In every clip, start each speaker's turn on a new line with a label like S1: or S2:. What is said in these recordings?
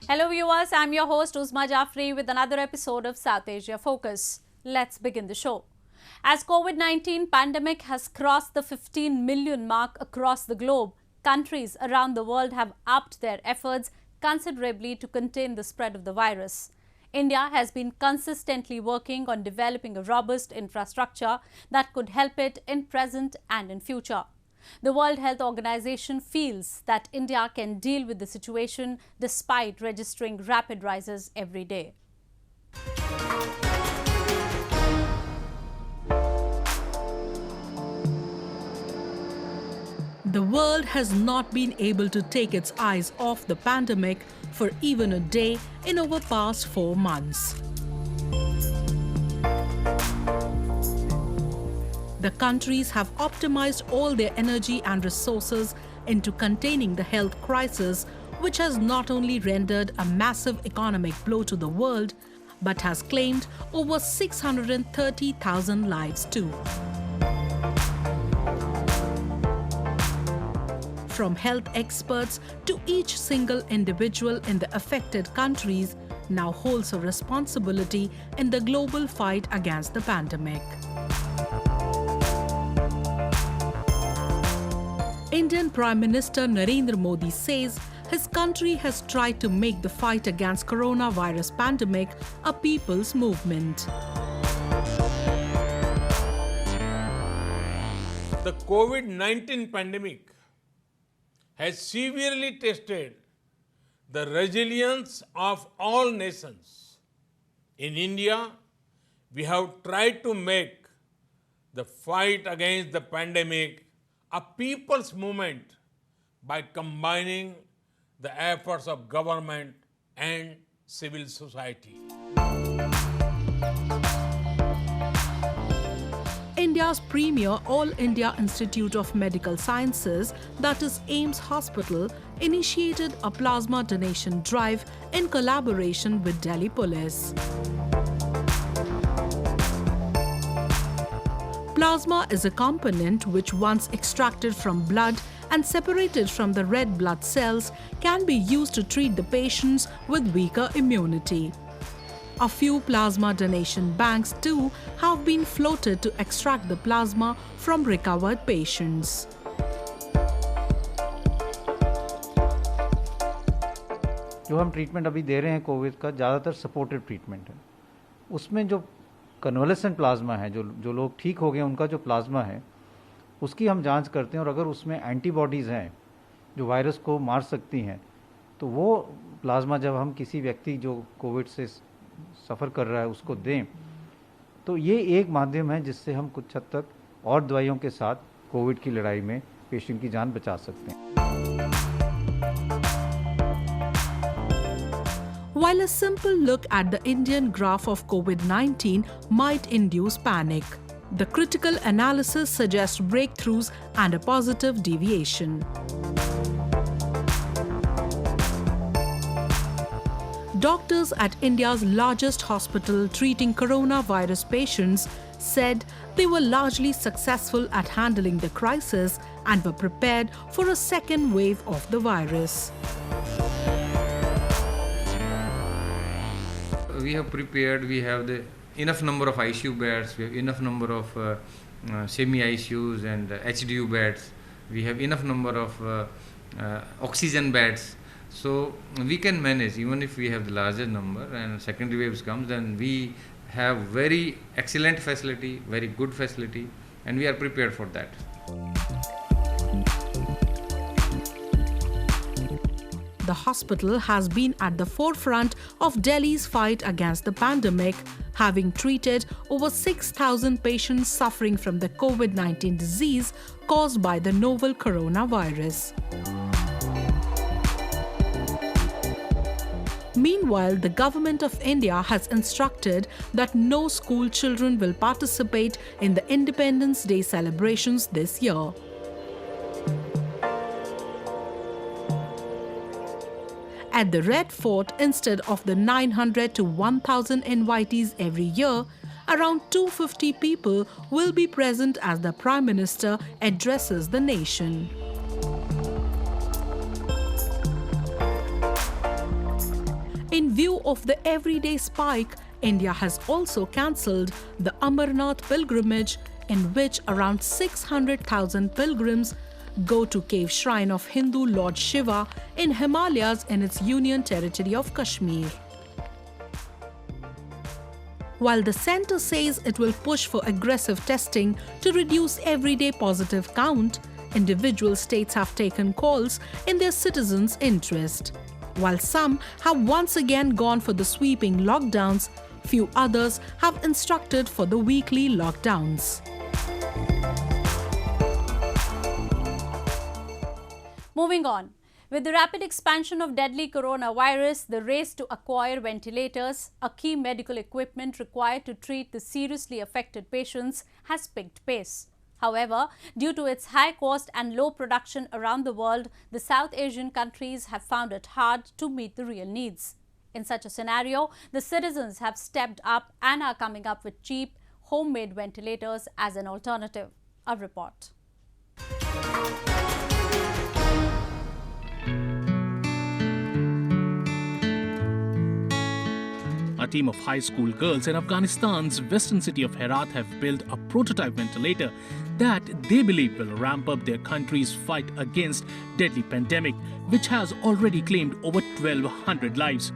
S1: Hello viewers, I'm your host Uzma Jafri with another episode of South Asia Focus. Let's begin the show. As COVID-19 pandemic has crossed the 15 million mark across the globe, countries around the world have upped their efforts considerably to contain the spread of the virus. India has been consistently working on developing a robust infrastructure that could help it in present and in future. The World Health Organization feels that India can deal with the situation despite registering rapid rises every day.
S2: The world has not been able to take its eyes off the pandemic for even a day in over past 4 months. The countries have optimized all their energy and resources into containing the health crisis, which has not only rendered a massive economic blow to the world, but has claimed over 630,000 lives too. From health experts to each single individual in the affected countries now holds a responsibility in the global fight against the pandemic. Indian Prime Minister Narendra Modi says his country has tried to make the fight against coronavirus pandemic a people's movement.
S3: The COVID-19 pandemic has severely tested the resilience of all nations. In India, we have tried to make the fight against the pandemic a people's movement by combining the efforts of government and civil society.
S2: India's premier All India Institute of Medical Sciences, that is AIIMS Hospital, initiated a plasma donation drive in collaboration with Delhi Police. Plasma is a component which, once extracted from blood and separated from the red blood cells, can be used to treat the patients with weaker immunity. A few plasma donation banks too have been floated to extract the plasma from recovered patients.
S4: जो हम treatment अभी दे रहे हैं Covid का ज़्यादातर supportive treatment है. उसमें जो कन्वलेसेंट प्लाज्मा है, जो लोग ठीक हो गए उनका जो प्लाज्मा है उसकी हम जांच करते हैं और अगर उसमें एंटीबॉडीज़ हैं जो वायरस को मार सकती हैं तो वो प्लाज्मा जब हम किसी व्यक्ति जो कोविड से सफ़र कर रहा है उसको दें तो ये एक माध्यम है जिससे हम कुछ हद तक और दवाइयों के साथ कोविड की लड़ाई में पेशेंट की जान बचा सकते हैं.
S2: While a simple look at the Indian graph of COVID-19 might induce panic, the critical analysis suggests breakthroughs and a positive deviation. Doctors at India's largest hospital treating coronavirus patients said they were largely successful at handling the crisis and were prepared for a second wave of the virus.
S5: We have prepared, we have the enough number of ICU beds, we have enough number of semi-ICUs and HDU beds, we have enough number of oxygen beds. So we can manage even if we have the larger number and secondary waves comes, then we have very excellent facility, very good facility, and we are prepared for that.
S2: The hospital has been at the forefront of Delhi's fight against the pandemic, having treated over 6,000 patients suffering from the COVID-19 disease caused by the novel coronavirus. Meanwhile, the government of India has instructed that no school children will participate in the Independence Day celebrations this year. At the Red Fort, instead of the 900 to 1,000 invitees every year, around 250 people will be present as the Prime Minister addresses the nation. of the everyday spike, India has also cancelled the Amarnath pilgrimage, in which around 600,000 pilgrims go to cave shrine of Hindu Lord Shiva in Himalayas in its Union Territory of Kashmir. While the centre says it will push for aggressive testing to reduce everyday positive count, individual states have taken calls in their citizens' interest. While some have once again gone for the sweeping lockdowns, few others have instructed for the weekly lockdowns.
S1: Moving on. With the rapid expansion of deadly coronavirus, the race to acquire ventilators, a key medical equipment required to treat the seriously affected patients, has picked pace. However, due to its high cost and low production around the world, the South Asian countries have found it hard to meet the real needs. In such a scenario, the citizens have stepped up and are coming up with cheap, homemade ventilators as an alternative. A report.
S6: A team of high school girls in Afghanistan's western city of Herat have built a prototype ventilator that they believe will ramp up their country's fight against deadly pandemic, which has already claimed over 1,200 lives.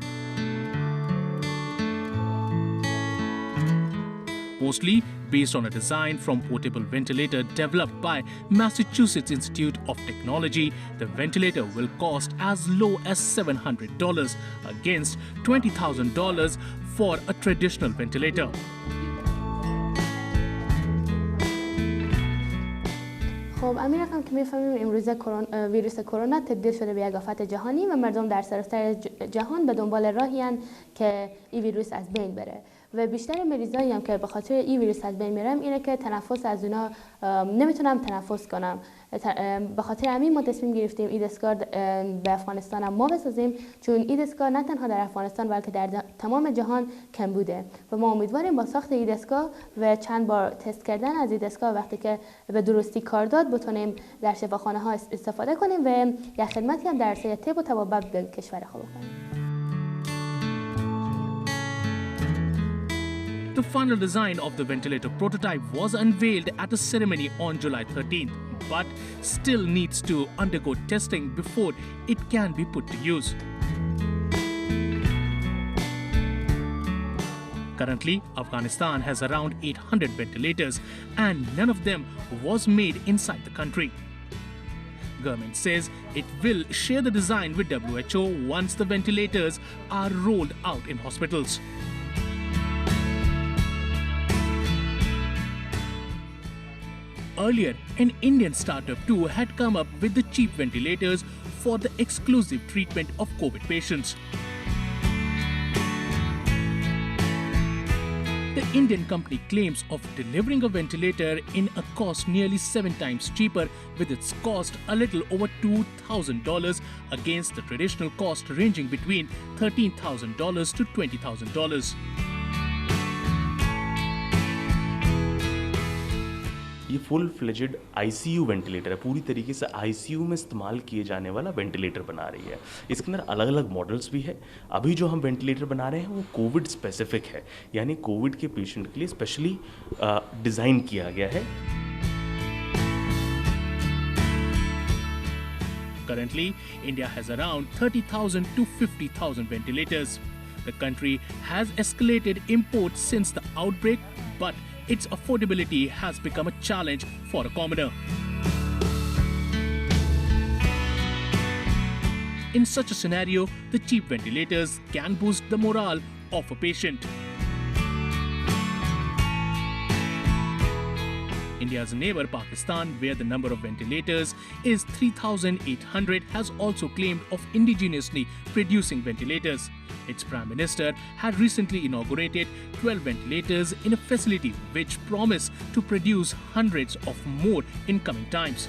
S6: Mostly based on a design from portable ventilator developed by Massachusetts Institute of Technology, the ventilator will cost as low as $700 against $20,000 for a traditional ventilator.
S7: خب امیر رقم که میفهمیم امروز ویروس کرونا تبدیل شده به یک آفت جهانی و مردم در سراسر جهان به دنبال راهی هستند که این ویروس از بین بره و بیشتر مریضایی هم که به خاطر این ویروس از بین میرم اینه که تنفس از اونا نمیتونم تنفس کنم. به خاطر همین ما تصمیم گرفتیم این دستگاه به افغانستان هم ما بسازیم، چون این دستگاه نه تنها در افغانستان بلکه در تمام جهان کم بوده و ما امیدواریم با ساخت این دستگاه و چند بار تست کردن از این دستگاه وقتی که به درستی کار داد بتونیم در شفاخانه ها استفاده کنیم و یک خدمتی هم در عرصه طب و طبابت به کشور خود بکنیم.
S6: The final design of the ventilator prototype was unveiled at a ceremony on July 13th, but still needs to undergo testing before it can be put to use. Currently, Afghanistan has around 800 ventilators, and none of them was made inside the country. Government says it will share the design with WHO once the ventilators are rolled out in hospitals. Earlier, an Indian startup too had come up with the cheap ventilators for the exclusive treatment of COVID patients. The Indian company claims of delivering a ventilator in a cost nearly 7 times cheaper, with its cost a little over $2,000 against the traditional cost ranging between $13,000 to $20,000.
S8: ये full fledged ICU ventilator है, पूरी तरीके से ICU में इस्तेमाल किए जाने वाला वेंटिलेटर बना रही है। इसके अंदर अलग अलग मॉडल्स भी है। अभी जो हम वेंटिलेटर बना रहे हैं वो कोविड स्पेसिफिक है, यानी कोविड के पेशेंट के लिए स्पेशली डिज़ाइन किया गया है।
S6: Currently, India has around 30,000 to 50,000 ventilators. The country has escalated imports since the outbreak, but its affordability has become a challenge for a commoner. In such a scenario, the cheap ventilators can boost the morale of a patient. India's neighbor Pakistan, where the number of ventilators is 3,800, has also claimed of indigenously producing ventilators. Its Prime Minister had recently inaugurated 12 ventilators in a facility which promised to produce hundreds of more in coming times.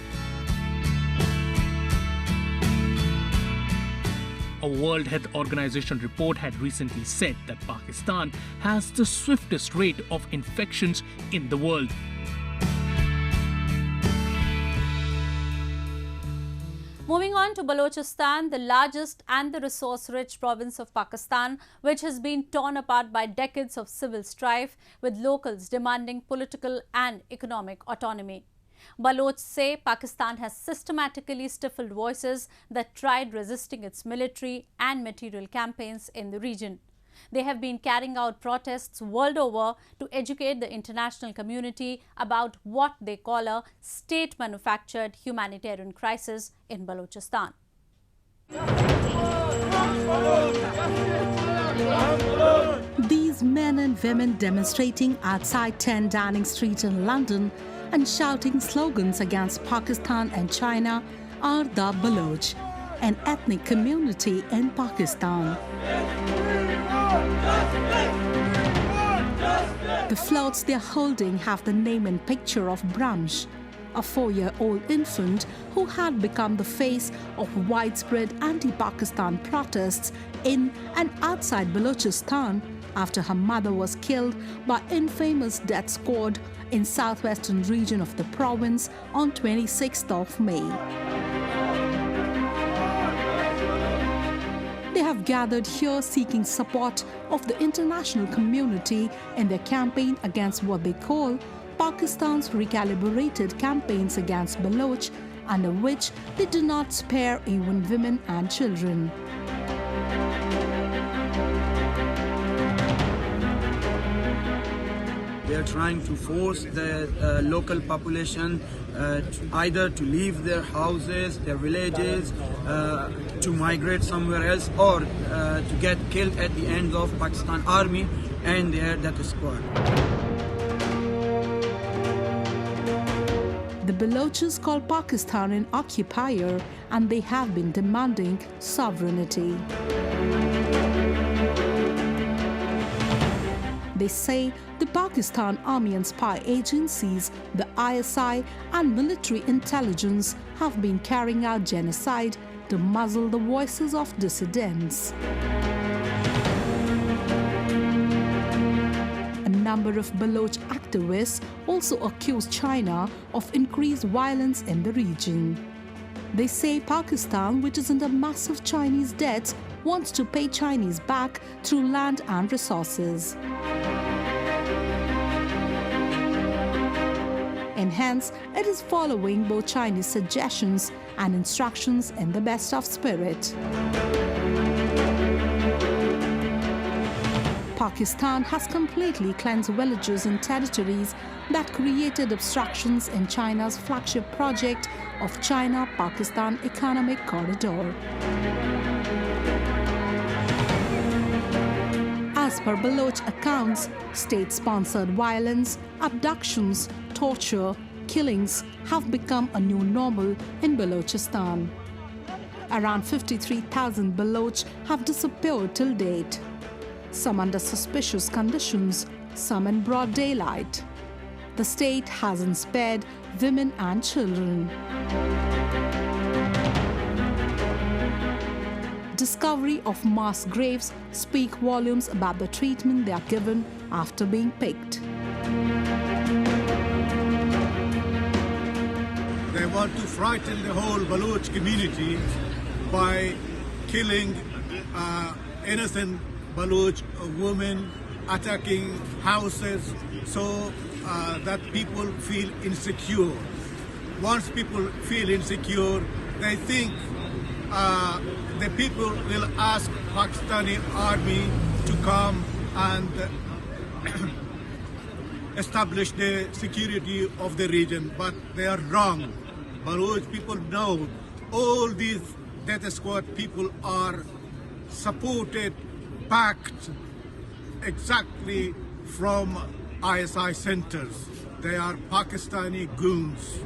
S6: A World Health Organization report had recently said that Pakistan has the swiftest rate of infections in the world.
S1: Moving on to Balochistan, the largest and the resource-rich province of Pakistan, which has been torn apart by decades of civil strife, with locals demanding political and economic autonomy. Balochs say Pakistan has systematically stifled voices that tried resisting its military and material campaigns in the region. They have been carrying out protests world over to educate the international community about what they call a state-manufactured humanitarian crisis in Balochistan.
S2: These men and women demonstrating outside 10 Downing Street in London and shouting slogans against Pakistan and China are the Baloch, an ethnic community in Pakistan. The floats they are holding have the name and picture of Brahms, a 4-year-old infant who had become the face of widespread anti-Pakistan protests in and outside Balochistan after her mother was killed by infamous death squad in southwestern region of the province on 26th of May. They have gathered here seeking support of the international community in their campaign against what they call Pakistan's recalibrated campaigns against Baloch, under which they do not spare even women and children.
S9: They are trying to force the local population either to leave their houses, their villages, to migrate somewhere else, or to get killed at the hands of Pakistan army and their death squad.
S2: The Balochs call Pakistan an occupier, and they have been demanding sovereignty. They say the Pakistan Army and spy agencies, the ISI and military intelligence have been carrying out genocide to muzzle the voices of dissidents. A number of Baloch activists also accuse China of increased violence in the region. They say Pakistan, which is under massive Chinese debts, wants to pay Chinese back through land and resources. And hence, it is following both Chinese suggestions and instructions in the best of spirit. Pakistan has completely cleansed villages and territories that created obstructions in China's flagship project of China-Pakistan Economic Corridor. As per Baloch accounts, state-sponsored violence, abductions, torture, killings have become a new normal in Balochistan. Around 53,000 Baloch have disappeared till date. Some under suspicious conditions, some in broad daylight. The state hasn't spared women and children. Discovery of mass graves speak volumes about the treatment they are given after being picked.
S10: They want to frighten the whole Baloch community by killing innocent Baloch women, attacking houses, so that people feel insecure. Once people feel insecure, they think the people will ask Pakistani army to come and establish the security of the region, but they are wrong. Baloch people know all these death squad people are supported, backed exactly from ISI centers. They are Pakistani goons.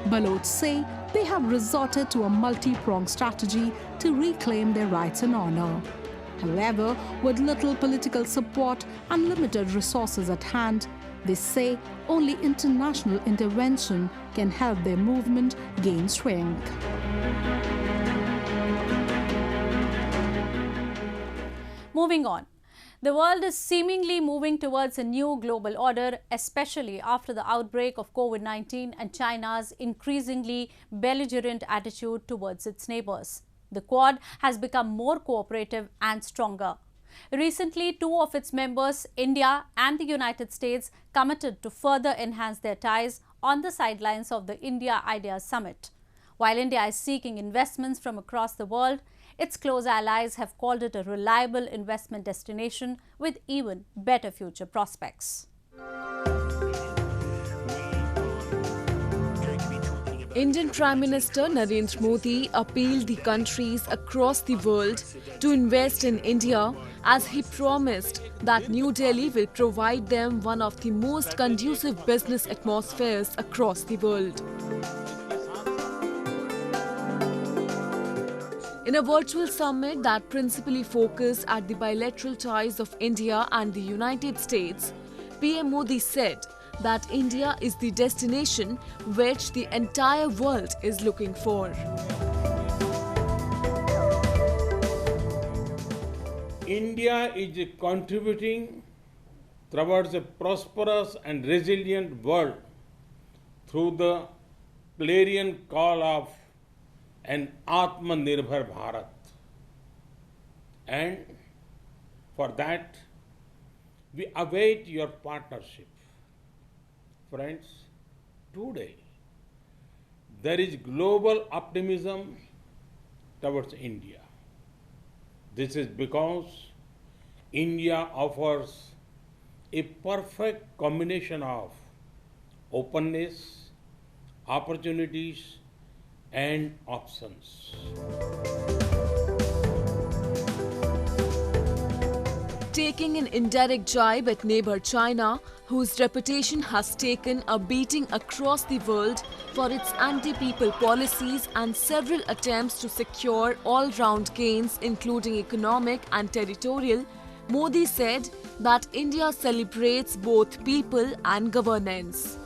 S2: Baloch say they have resorted to a multi-pronged strategy to reclaim their rights and honor. However, with little political support and limited resources at hand, they say only international intervention can help their movement gain strength.
S1: Moving on. The world is seemingly moving towards a new global order, especially after the outbreak of COVID-19 and China's increasingly belligerent attitude towards its neighbors. The Quad has become more cooperative and stronger. Recently, two of its members, India and the United States, committed to further enhance their ties on the sidelines of the India Ideas Summit. While India is seeking investments from across the world, its close allies have called it a reliable investment destination with even better future prospects.
S11: Indian Prime Minister Narendra Modi appealed the countries across the world to invest in India as he promised that New Delhi will provide them one of the most conducive business atmospheres across the world. In a virtual summit that principally focused at the bilateral ties of India and the United States, PM Modi said that India is the destination which the entire world is looking for.
S3: India is contributing towards a prosperous and resilient world through the clarion call of an Atmanirbhar Bharat. And for that, we await your partnership. Friends, today there is global optimism towards India. This is because India offers a perfect combination of openness, opportunities, and options.
S11: Taking an indirect jibe at neighbor China, whose reputation has taken a beating across the world for its anti-people policies and several attempts to secure all-round gains including economic and territorial, Modi said that India celebrates both people and governance.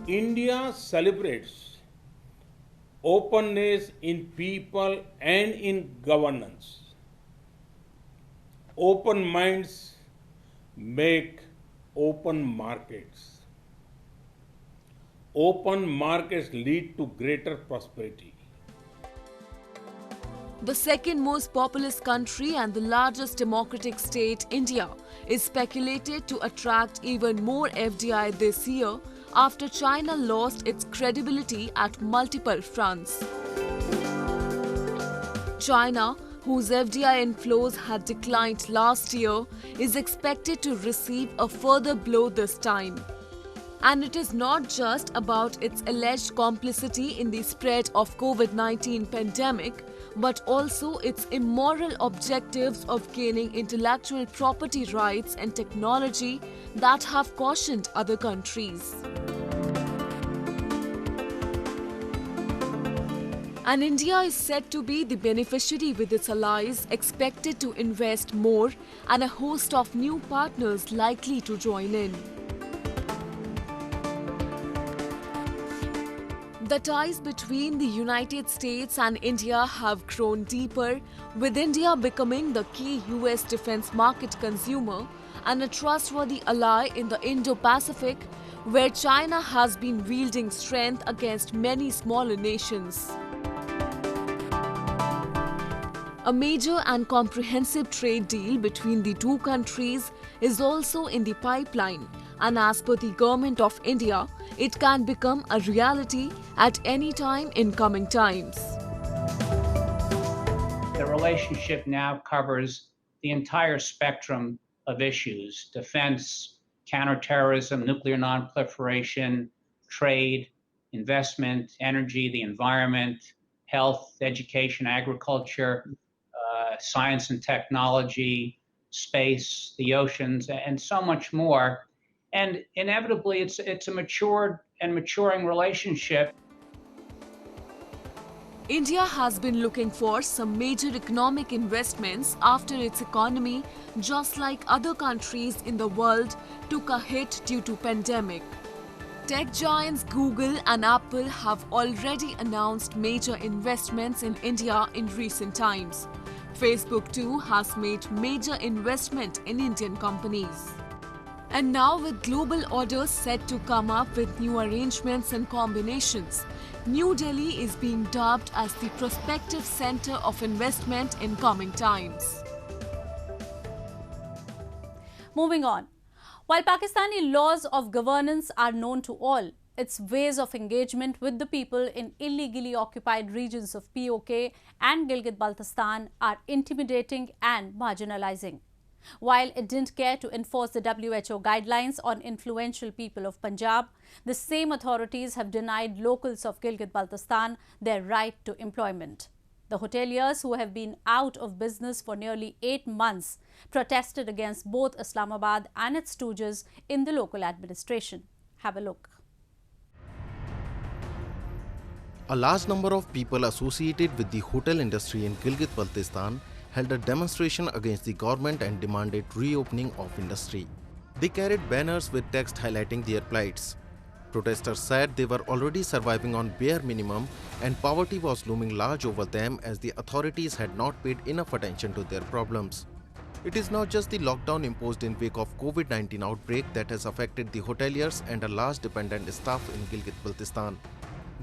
S3: India celebrates openness in people and in governance. Open minds make open markets. Open markets lead to greater prosperity.
S11: The second most populous country and the largest democratic state, India, is speculated to attract even more FDI this year after China lost its credibility at multiple fronts. China, whose FDI inflows had declined last year, is expected to receive a further blow this time. And it is not just about its alleged complicity in the spread of COVID-19 pandemic, but also its immoral objectives of gaining intellectual property rights and technology that have cautioned other countries. And India is said to be the beneficiary with its allies expected to invest more and a host of new partners likely to join in. The ties between the United States and India have grown deeper, with India becoming the key US defense market consumer and a trustworthy ally in the Indo-Pacific, where China has been wielding strength against many smaller nations. A major and comprehensive trade deal between the two countries is also in the pipeline, and as per the Government of India, it can become a reality at any time in coming times.
S12: The relationship now covers the entire spectrum of issues: defense, counterterrorism, nuclear nonproliferation, trade, investment, energy, the environment, health, education, agriculture, science and technology, space, the oceans, and so much more. And inevitably, it's a matured and maturing relationship.
S11: India has been looking for some major economic investments after its economy, just like other countries in the world, took a hit due to pandemic. Tech giants Google and Apple have already announced major investments in India in recent times. Facebook too has made major investment in Indian companies. And now with global orders set to come up with new arrangements and combinations, New Delhi is being dubbed as the prospective center of investment in coming times.
S1: Moving on. While Pakistani laws of governance are known to all, its ways of engagement with the people in illegally occupied regions of POK and Gilgit Baltistan are intimidating and marginalizing. While it didn't care to enforce the WHO guidelines on influential people of Punjab, the same authorities have denied locals of Gilgit Baltistan their right to employment. The hoteliers, who have been out of business for nearly 8 months, protested against both Islamabad and its stooges in the local administration. Have a look.
S13: A large number of people associated with the hotel industry in Gilgit Baltistan held a demonstration against the government and demanded reopening of industry. They carried banners with text highlighting their plights. Protesters said they were already surviving on bare minimum and poverty was looming large over them as the authorities had not paid enough attention to their problems. It is not just the lockdown imposed in wake of COVID-19 outbreak that has affected the hoteliers and a large dependent staff in Gilgit Baltistan.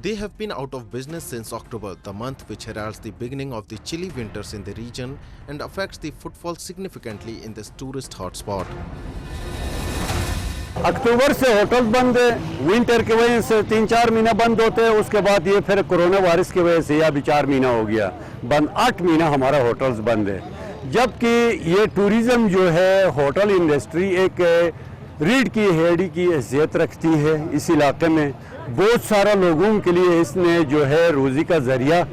S13: They have been out of business since October, the month which heralds the beginning of the chilly winters in the region and affects the footfall significantly in this tourist hotspot.
S14: अक्टूबर से hotel बंद है, winter की वजह से 3-4 महीना बंद होते हैं, उसके बाद ये फिर कोरोना वायरस की वजह से अभी 4 महीना हो गया बंद, 8 महीना हमारा होटल्स बंद है। जबकि ये टूरिज़्म जो है, होटल इंडस्ट्री एक रीढ़ की हड्डी की हैसियत रखती है इस इलाके में। बहुत सारा लोगों के लिए इसने जो है रोज़ी का ज़रिया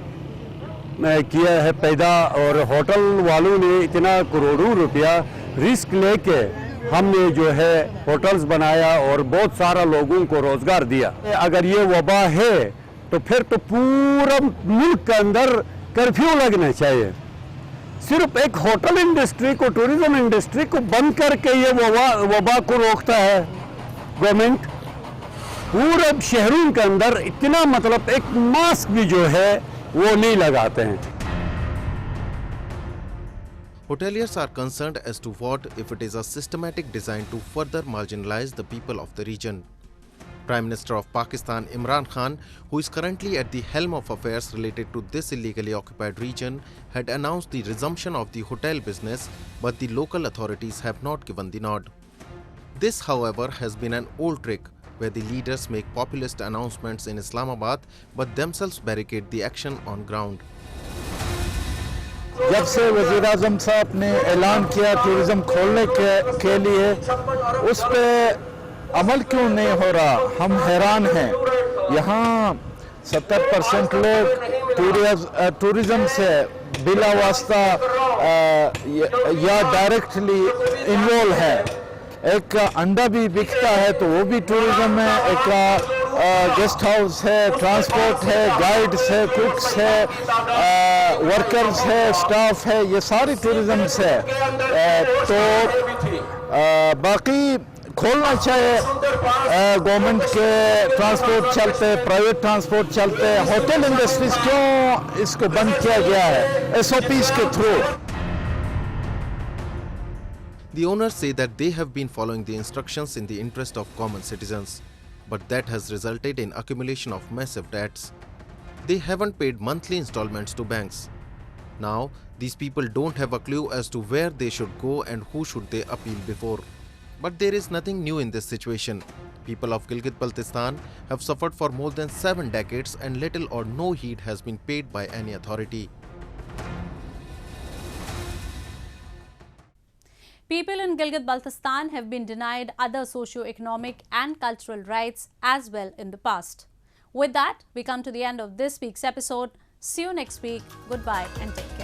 S14: किया है पैदा, और होटल वालों ने इतना करोड़ों रुपया रिस्क लेके हमने जो है होटल्स बनाया और बहुत सारा लोगों को रोजगार दिया। अगर ये वबा है तो फिर तो पूरा मुल्क के अंदर कर्फ्यू लगना चाहिए। सिर्फ एक होटल इंडस्ट्री को, टूरिज्म इंडस्ट्री को बंद करके ये वबा को रोकता है गवर्नमेंट। पूरे शहरों के अंदर इतना मतलब एक मास्क भी जो है वो नहीं लगाते हैं।
S13: Hoteliers are concerned as to what if it is a systematic design to further marginalize the people of the region. Prime Minister of Pakistan Imran Khan, who is currently at the helm of affairs related to this illegally occupied region, had announced the resumption of the hotel business, but the local authorities have not given the nod. This, however, has been an old trick where the leaders make populist announcements in Islamabad but themselves barricade the action on ground.
S15: जब से वज़ीर आज़म साहब ने ऐलान किया tourism खोलने के लिए, उस पर अमल क्यों नहीं हो रहा, हम हैरान हैं। यहाँ 70% लोग टूरिज़्म से बिला वास्ता या डायरेक्टली इन्वॉल्व है। एक अंडा भी बिकता है तो वो भी टूरिज़्म है, एक गेस्ट हाउस है, ट्रांसपोर्ट है, गाइड्स है, कुक्स है, वर्कर्स है, स्टाफ है, ये सारी टूरिज़्म से तो बाकी खोलना चाहिए। गवर्नमेंट के ट्रांसपोर्ट चलते, प्राइवेट ट्रांसपोर्ट चलते, होटल इंडस्ट्रीज क्यों इसको बंद किया गया है SOPs के through?
S13: The owners say that they have been following the instructions in the interest of common citizens, but that has resulted in accumulation of massive debts. They haven't paid monthly installments to banks. Now, these people don't have a clue as to where they should go and who should they appeal before. But there is nothing new in this situation. People of Gilgit Baltistan have suffered for more than 7 decades and little or no heed has been paid by any authority.
S1: People in Gilgit Baltistan have been denied other socio-economic and cultural rights as well in the past. With that, we come to the end of this week's episode. See you next week. Goodbye and take care.